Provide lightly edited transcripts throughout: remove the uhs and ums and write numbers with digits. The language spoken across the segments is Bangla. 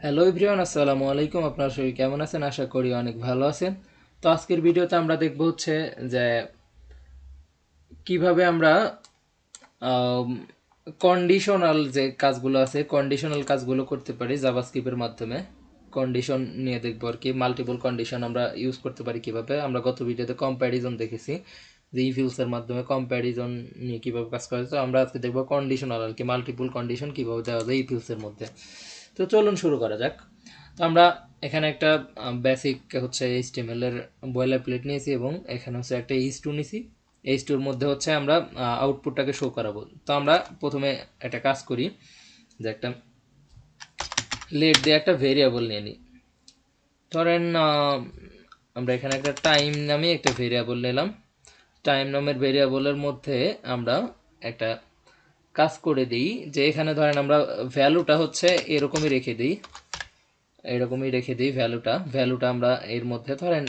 হ্যালো এভরিওয়ান, আসসালামু আলাইকুম। আপনারা সবাই কেমন আছেন? আশা করি অনেক ভালো আছেন। তো আজকের ভিডিওতে আমরা দেখব হচ্ছে যে কিভাবে আমরা কন্ডিশনাল যে কাজগুলো আছে কন্ডিশনাল কাজগুলো করতে পারি জাভাস্ক্রিপ্টের মাধ্যমে। কন্ডিশন নিয়ে দেখবো আর কি, মাল্টিপল কন্ডিশন আমরা ইউজ করতে পারি কিভাবে। আমরা গত ভিডিওতে কম্প্যারিজন দেখেছি যে ইফিলসের মাধ্যমে কম্প্যারিজন নিয়ে কীভাবে কাজ করা যায়। তো আমরা আজকে দেখবো কন্ডিশনাল আর কি, মাল্টিপল কন্ডিশন কীভাবে দেওয়া যায় ইফিলসের মধ্যে। তো চলুন শুরু করা যাক। তো আমরা এখানে একটা বেসিক হচ্ছে এইচটিএমএল এর বয়লার প্লেট নিয়েছি এবং এখানে হচ্ছে একটা এইচ2 নিয়েছি। এইচ2 এর মধ্যে হচ্ছে আমরা আউটপুটটাকে শো করাবো। তো আমরা প্রথমে একটা কাজ করি যে একটা লেট দিয়ে একটা ভেরিয়েবল নিয়ে নিই। ধরেন আমরা এখানে একটা টাইম নামে একটা ভেরিয়েবল নিলাম। টাইম নামের ভেরিয়েবলের মধ্যে আমরা একটা কাজ করে দিই যে এখানে ধরেন আমরা ভ্যালুটা হচ্ছে এরকমই রেখে দিই, ভ্যালুটা আমরা এর মধ্যে ধরেন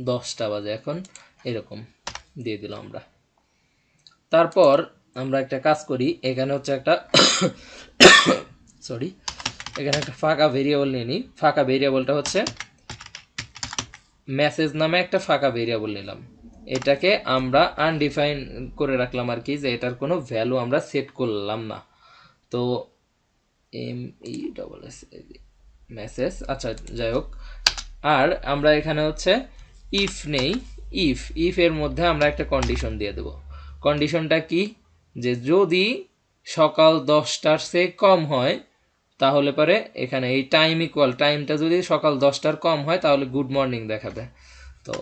10টা বাজে এখন এরকম দিয়ে দিলাম আমরা। তারপর আমরা একটা কাজ করি, এখানে হচ্ছে একটা সরি এখানে একটা ফাঁকা ভেরিয়েবল নিয়ে নিই। ফাঁকা ভেরিয়েবলটা হচ্ছে মেসেজ নামে একটা ফাঁকা ভেরিয়েবল নিলাম। এটাকে আমরা আনডিফাইন করে রাখলাম আর কি, যে এটার কোনো ভ্যালু আমরা সেট করলাম না। তো MESS মেসেজ, আচ্ছা যাই হোক। আর আমরা এখানে হচ্ছে ইফ নেই, ইফ এর মধ্যে আমরা একটা কন্ডিশন দিয়ে দেব। কন্ডিশনটা কি, যে যদি সকাল 10টার চেয়ে কম হয় তাহলে পরে এখানে এই টাইম ইকুয়াল, টাইমটা যদি সকাল 10টার কম হয় তাহলে গুড মর্নিং দেখাবে। তো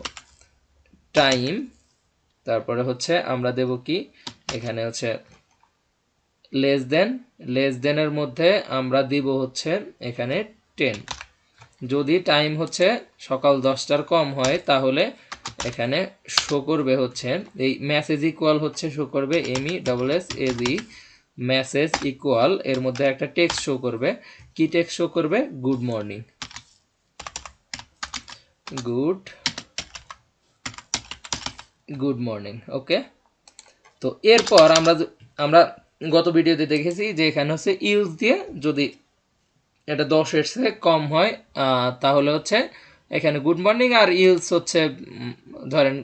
টাইম, তারপরে হচ্ছে আমরা দেব কি, এখানে হচ্ছে লেস দেনের মধ্যে আমরা দিব হচ্ছে এখানে 10। যদি টাইম হচ্ছে সকাল 10টার কম হয় তাহলে এখানে শো করবে হচ্ছে এই মেসেজ ইকুয়াল হচ্ছে শো করবে MESSAG মেসেজ ইকুয়াল, এর মধ্যে একটা টেক্সট শো করবে। কি টেক্সট শো করবে? Good morning, good morning. Okay. তো এরপর আমরা গত ভিডিওতে দেখেছি যে এখানে হচ্ছে ইউজ দিয়ে যদি এটা 10-এর চেয়ে কম হয় তাহলে হচ্ছে এখানে গুড মর্নিং, আর ইলস হচ্ছে ধরেন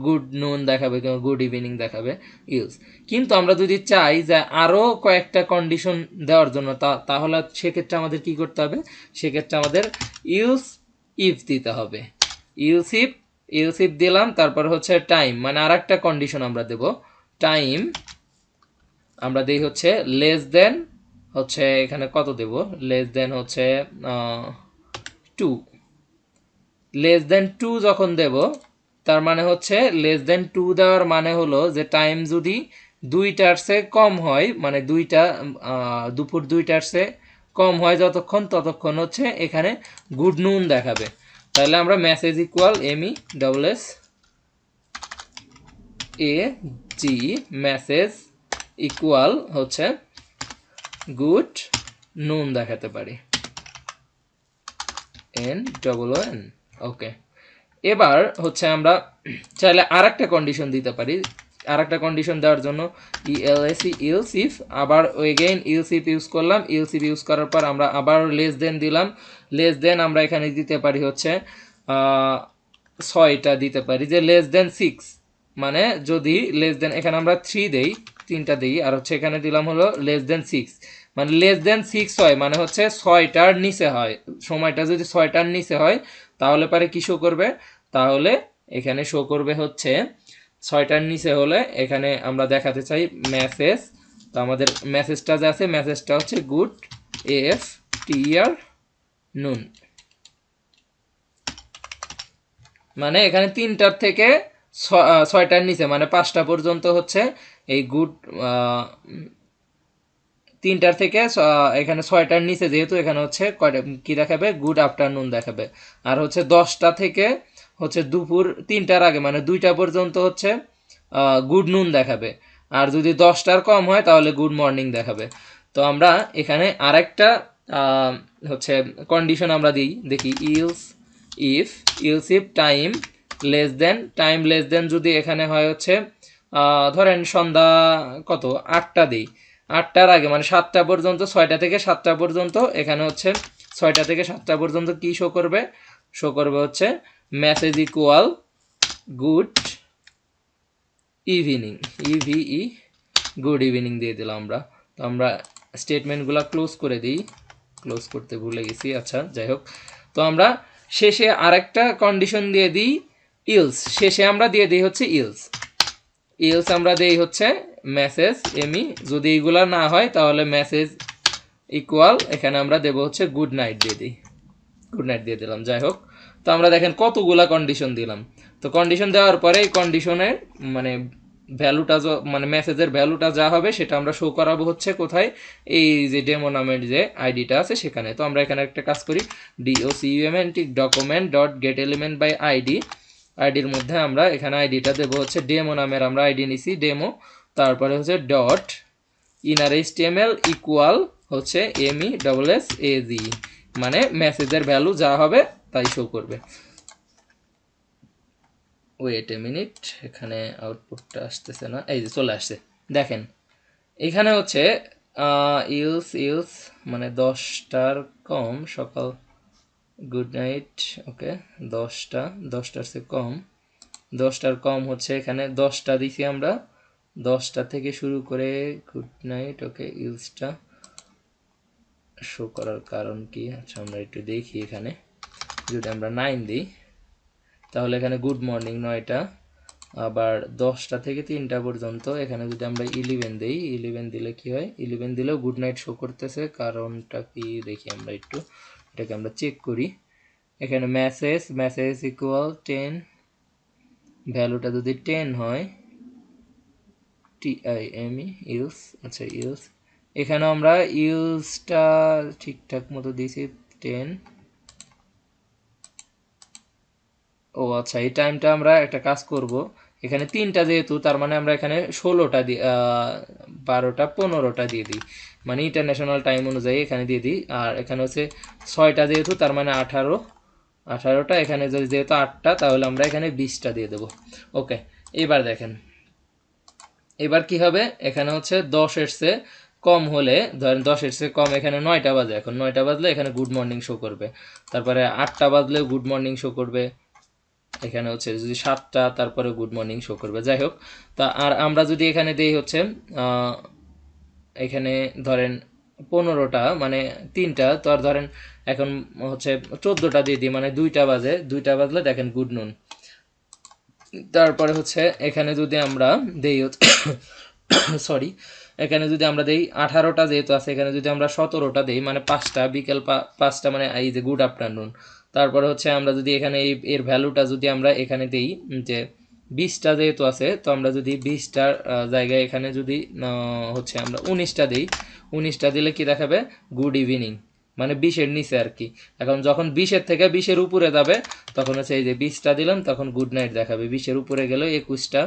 গুড নুন দেখাবে কিংবা গুড ইভিনিং দেখাবে ইলস। কিন্তু আমরা যদি চাই যে আরও কয়েকটা কন্ডিশন দেওয়ার জন্য তাহলে সেক্ষেত্রে আমাদের কি করতে হবে? সেক্ষেত্রে আমাদের ইউজ ইফ দিতে হবে। ইউজ ইফ দিলাম, তারপর হচ্ছে টাইম, মানে আর একটা কন্ডিশন আমরা দেব। টাইম আমরা দিই হচ্ছে লেস দেন, হচ্ছে এখানে কত দেব? লেস দেন হচ্ছে 2। লেস দেন 2 যখন দেব তার মানে হচ্ছে লেস দেন 2 দেওয়ার মানে হলো যে টাইম যদি 2টার চেয়ে কম হয়, মানে দুপুর 2টার চেয়ে কম হয় ততক্ষণ হচ্ছে এখানে গুড নুন দেখাবে। তাহলে আমরা message equal MESSAG message equal হচ্ছে গুড নুন দেখাতে পারি, NNN। ওকে। এবার হচ্ছে আমরা চাইলে আর একটা কন্ডিশন দিতে পারি। আর একটা কন্ডিশন দেওয়ার জন্য ইলস ইফ, আবার এগেইন ইলস ইফ ইউজ করলাম। ইলস ইফ ইউজ করার পর আমরা আবার লেস দেন দিলাম। লেস দেন আমরা এখানে দিতে পারি হচ্ছে 6টা দিতে পারি, যে লেস দেন 6, মানে যদি লেস দেন, এখানে আমরা 3 দেই, 3টা দিই, আর হচ্ছে এখানে দিলাম হলো লেস দেন 6, মানে লেস দেন 6 হয় মানে হচ্ছে 6টার নিচে হয়। সময়টা যদি 6টার নিচে হয় তাহলে পারে কি শো করবে? তাহলে এখানে শো করবে হচ্ছে 6টার নিচে হলে এখানে আমরা দেখাতে চাই মেসেজ। তো আমাদের মেসেজটা যে আছে, মেসেজটা হচ্ছে গুড AFTR নুন, মানে এখানে 3টার থেকে 6টার নিচে মানে 5টা পর্যন্ত হচ্ছে এই গুড, 3টার থেকে এখানে 6টার নিচে যেহেতু এখানে হচ্ছে কয়টা কি দেখাবে? গুড আফটারনুন দেখাবে। আর হচ্ছে 10টা থেকে হচ্ছে দুপুর 3টার আগে মানে 2টা পর্যন্ত হচ্ছে গুড নুন দেখাবে। আর যদি 10টার কম হয় তাহলে গুড মর্নিং দেখাবে। তো আমরা এখানে আরেকটা হচ্ছে কন্ডিশন আমরা দিই, দেখি else if time less than যদি এখানে হয় হচ্ছে ধরেন সন্ধ্যা কত 8টা দিই, 8টার আগে মানে 7টা পর্যন্ত, 6টা থেকে 7টা পর্যন্ত এখানে হচ্ছে 6টা থেকে 7টা পর্যন্ত কি শো করবে, শো করবে হচ্ছে message equal good evening, EVE good evening দিয়ে দিলাম আমরা। তো আমরা স্টেটমেন্টগুলো ক্লোজ করে দিই, ক্লোজ করতে ভুলে গেছি, আচ্ছা যাই হোক। তো আমরা শেষে আরেকটা কন্ডিশন দিয়ে দিই ইলস, শেষে আমরা দিয়ে দিই হচ্ছে ইলস, ইলস আমরা দেই হচ্ছে মেসেজ এমি, যদি এইগুলা না হয় তাহলে মেসেজ ইকুয়াল এখানে আমরা দেবো হচ্ছে গুড নাইট দিয়ে দিই, গুড নাইট দিয়ে দিলাম। যাই হোক, তো আমরা দেখেন কতগুলা কন্ডিশন দিলাম। তো কন্ডিশন দেওয়ার পরে এই কন্ডিশনের মানে ভ্যালুটা মানে মেসেজের ভ্যালুটা যা হবে সেটা আমরা শো করাবো হচ্ছে কোথায়, এই যে ডেমো নামের যে আইডিটা আছে সেখানে। তো আমরা এখানে একটা কাজ করি, document document dot get element by ID, আইডির মধ্যে আমরা এখানে আইডিটা দেবো হচ্ছে ডেমো নামের, আমরা আইডি নিছি ডেমো, তারপরে হচ্ছে ডট ইনার এইচটিএমএল ইকুয়াল হচ্ছে MESSAGE, মানে মেসেজের ভ্যালু যা হবে তাই শো করবে। ওয়েট এ মিনিট, এখানে আউটপুটটা আসতেছে না, এই যে চলে আসছে দেখেন। এখানে হচ্ছে ইলস ইলস মানে 10টার কম সকাল, গুড নাইট, ওকে 10টার চেয়ে কম, 10টার কম হচ্ছে এখানে 10টা দিছি আমরা, 10টা থেকে শুরু করে গুড নাইট, ওকে ইলসটা শো করার কারণ কি, আচ্ছা আমরা একটু দেখি। এখানে যদি আমরা 9 দিই তাহলে এখানে গুড মর্নিং 9টা, আবার 10টা থেকে 3টা পর্যন্ত এখানে যদি আমরা 11 দিই, 11 দিলে কি হয়, 11 দিলেও গুড নাইট শো করতেছে, কারণটা কি দেখি আমরা একটু, এটাকে আমরা চেক করি। এখানে মেসেজ ইকুয়াল 10, ভ্যালুটা যদি 10 হয়, TIME ইউজ, আচ্ছা ইউজ, এখানে আমরা ইউজটা ঠিকঠাক মতো দিয়েছি 10। ও আচ্ছা, এই টাইমটা আমরা একটা কাজ করব, এখানে 3টা যেহেতু তার মানে আমরা এখানে 16টা দিয়ে 12টা 15টা দিয়ে দিই, মানে ইন্টারন্যাশনাল টাইম অনুযায়ী এখানে দিয়ে দিই। আর এখানে হচ্ছে 6টা যেহেতু তার মানে 18টা, এখানে যদি যেহেতু 8টা তাহলে আমরা এখানে 20টা দিয়ে দেবো। ওকে, এবার দেখেন এবার কি হবে, এখানে হচ্ছে 10-এর চেয়ে কম হলে, ধরেন 10-এর চেয়ে কম, এখানে 9টা বাজে, এখন 9টা বাজলে এখানে গুড মর্নিং শো করবে, তারপরে 8টা বাজলেও গুড মর্নিং শো করবে, এখানে হচ্ছে যদি 7টা তারপরে গুড মর্নিং শো করবে। যাই হোক, তা আর আমরা যদি এখানে দেই হচ্ছে এখানে ধরেন 15টা মানে 3টা, তো আর ধরেন এখন হচ্ছে 14টা দিয়ে দিই, মানে 2টা বাজে, 2টা বাজলে দেখেন গুড নুন। তারপরে হচ্ছে এখানে যদি আমরা দেই সরি, এখানে যদি আমরা দেই 18টা যেহেতু আছে, এখানে যদি আমরা 17টা দেই মানে 5টা, বিকেল 5টা মানে এই যে গুড আফটারনুন। তারপরে হচ্ছে আমরা যদি এখানে এর ভ্যালুটা যদি আমরা এখানে দেই যে 20টা যেহেতু আছে, তো আমরা যদি 20টার জায়গায় এখানে যদি হচ্ছে আমরা 19টা দিই, 19টা দিলে কি দেখাবে, গুড ইভিনিং, মানে 20-এর নিচে আর কি। এখন যখন 20-এর থেকে 20-এর উপরে যাবে তখন হচ্ছে এই যে 20টা দিলাম তখন গুড নাইট দেখাবে, 20-এর উপরে গেলেও 21টা,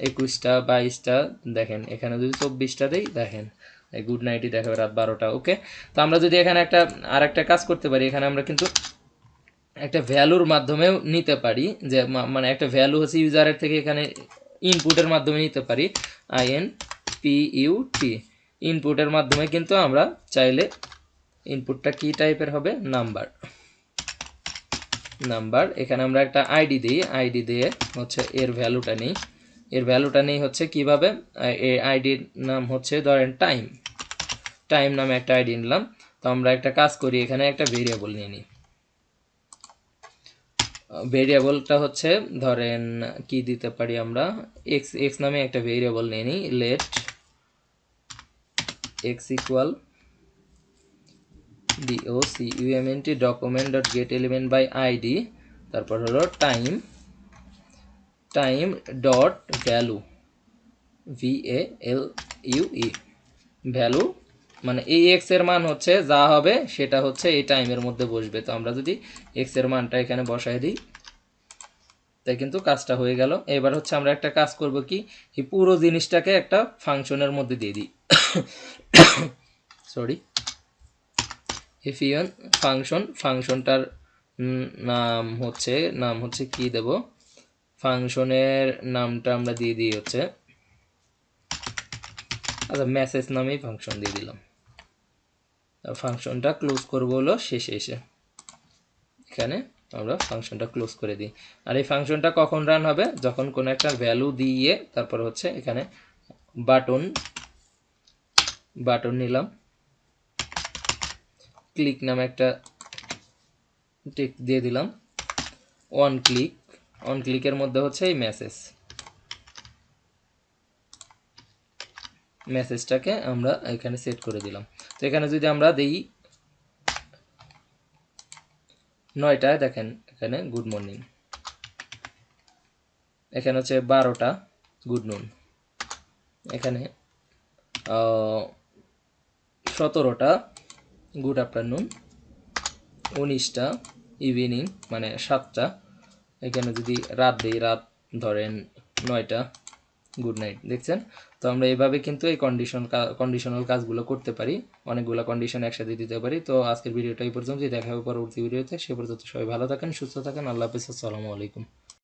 22টা, দেখেন এখানে যদি 24টা দিই দেখেন গুড নাইটই দেখাবে রাত 12টা। ওকে, তো আমরা যদি এখানে আর একটা কাজ করতে পারি, এখানে আমরা কিন্তু একটা ভ্যালুর মাধ্যমেও নিতে পারি, যে মানে একটা ভ্যালু হচ্ছে ইউজারের থেকে এখানে ইনপুটের মাধ্যমে নিতে পারি, INPUT, ইনপুটের মাধ্যমে কিন্তু আমরা চাইলে, ইনপুটটা কি টাইপের হবে, নাম্বার, এখানে আমরা একটা আইডি দিই, আইডি দিয়ে হচ্ছে এর ভ্যালুটা নিই, এর ভ্যালুটা নেই হচ্ছে কিভাবে, এই আইডির নাম হচ্ছে ধরেন টাইম নামে একটা আইডি নিলাম। তো আমরা একটা কাজ করি, এখানে একটা ভেরিয়েবল নিয়ে নিই, ভেরিয়েবলটা হচ্ছে ধরেন কি দিতে পারি আমরা, এক্স নামে একটা ভেরিয়েবল নিয়ে নিই, let x equal document document dot get element by ID, তারপর হলো time dot value, VALUE, value মানে এই এক্স এর মান হচ্ছে যা হবে সেটা হচ্ছে এই টাইমের মধ্যে বসবে। তো আমরা যদি এক্স এর মানটা এখানে বসাই দিই তাই কিন্তু কাজটা হয়ে গেল। এবার হচ্ছে আমরা একটা কাজ করব কি, এই পুরো জিনিসটাকে একটা ফাংশনের মধ্যে দিয়ে দিই, সরি এফিএন ফাংশনটার নাম হচ্ছে কি দেব, ফাংশনের নামটা আমরা দিয়ে দিই হচ্ছে, আচ্ছা মেসেজ নামেই ফাংশন দিয়ে দিলাম, ফাংশনটা ক্লোজ করব হলো শেষে এসে, এখানে আমরা ফাংশনটা ক্লোজ করে দিই। আর এই ফাংশনটা কখন রান হবে, যখন কোনো একটা ভ্যালু দিয়ে তারপর হচ্ছে এখানে বাটন নিলাম, ক্লিক নামে একটা টেক্সট দিয়ে দিলাম, অন ক্লিকের মধ্যে হচ্ছে এই মেসেজটাকে আমরা এখানে সেট করে দিলাম। তো এখানে যদি আমরা দিই 9টায়, দেখেন এখানে গুড মর্নিং, এখানে হচ্ছে 12টা গুড নুন, এখানে 17টা গুড আফটারনুন, 19টা ইভিনিং মানে 7টা, এখানে যদি রাত দিই, রাত ধরেন 9টা, গুড নাইট। দেখছেন? তো আমরা এইভাবে কিন্তু এই কন্ডিশনাল কাজগুলো করতে পারি, অনেকগুলো কন্ডিশন একসাথে দিতে পারি। তো আজকের ভিডিওটা এই পর্যন্ত, দেখা হবে পরবর্তী ভিডিওতে। সে পর্যন্ত সবাই ভালো থাকেন, সুস্থ থাকেন, আল্লাহ হাফেজ, আসসালামু আলাইকুম।